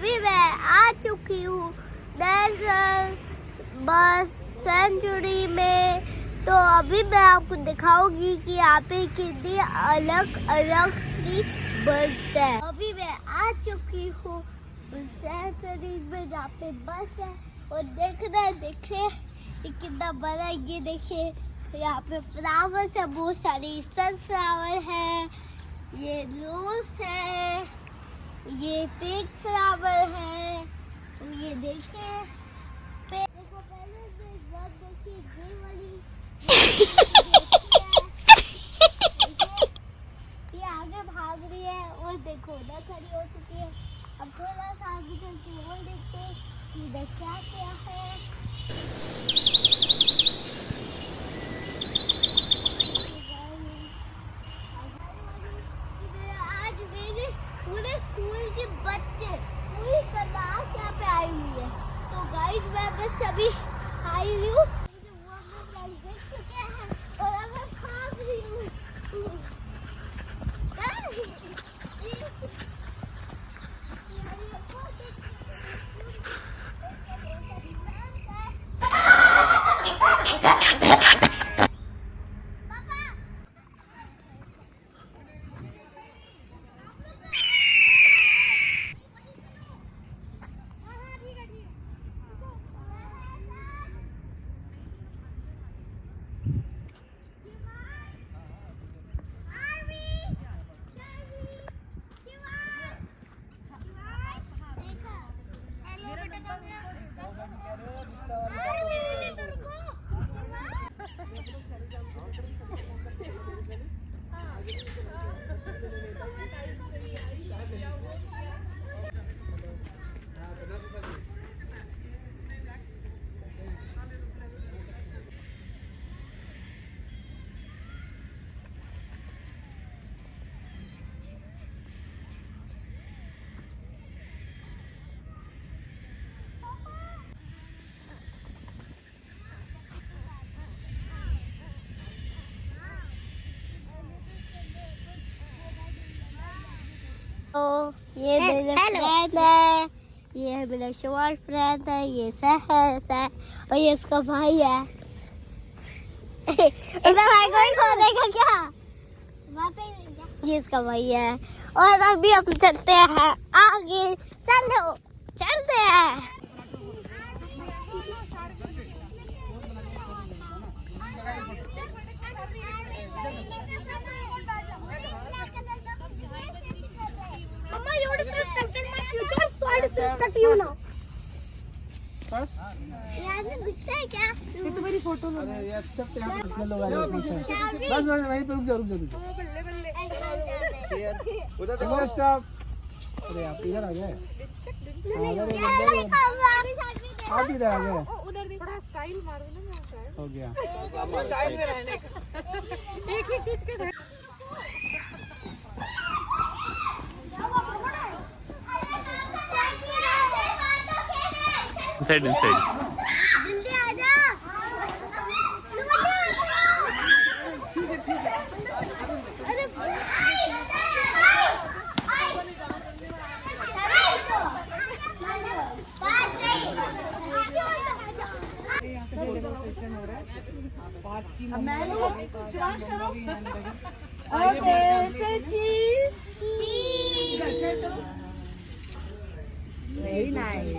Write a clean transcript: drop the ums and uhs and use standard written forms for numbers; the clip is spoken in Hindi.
अभी मैं आ चुकी हूँ नेशनल बस सेंचुरी में। तो अभी मैं आपको दिखाऊंगी कि यहाँ पे कितनी अलग अलग सी बस है। अभी मैं आ चुकी हूँ सेंचुरी में जहाँ पे बस है और देखे ये कितना बड़ा है। ये देखिए यहाँ पे फ्लावर्स है, बहुत सारी सनफ्लावर है, ये रोज है, ये पिंक फ्लावर है, ये देखिए देखो पहले देखिए ये वाली ये आगे भाग रही है और देखो उधर खड़ी हो चुकी है। अब थोड़ा सा आगे चल के और देखते हैं कि इधर क्या क्या है। आज मेरे पूरे स्कूल के बच्चे पूरी क्लास यहाँ पे आई हुई है। तो गाइस मैं बस अभी आई हुई हूँ, देख चुके हैं और अब मैं भाग रही हूँ। तो ये मेरे फ्रेंड है, ये है मेरा शॉर्ट फ्रेंड है, ये सहस है और ये इसका भाई है। इसका भाई कोई खोलेगा क्या? ये इसका भाई है और अभी हम चलते हैं आगे। चलो चलते हैं। Mama, you disrespected my future, so I disrespect you now. बस यार ये दिखता है क्या? ये तो मेरी फोटो में है यार, सब यहाँ पे कितने लोग आ रहे हैं पीछे। बस वहीं पे रुक जा बल्ले उधर देखो स्टॉप। अरे आप इधर आ गए। आप इधर आ गए। उधर थोड़ा स्टाइल मारो ना, मैं हो गया स्टाइल में रहने का। एक ही चीज के inside जल्दी आ जा। Very nice.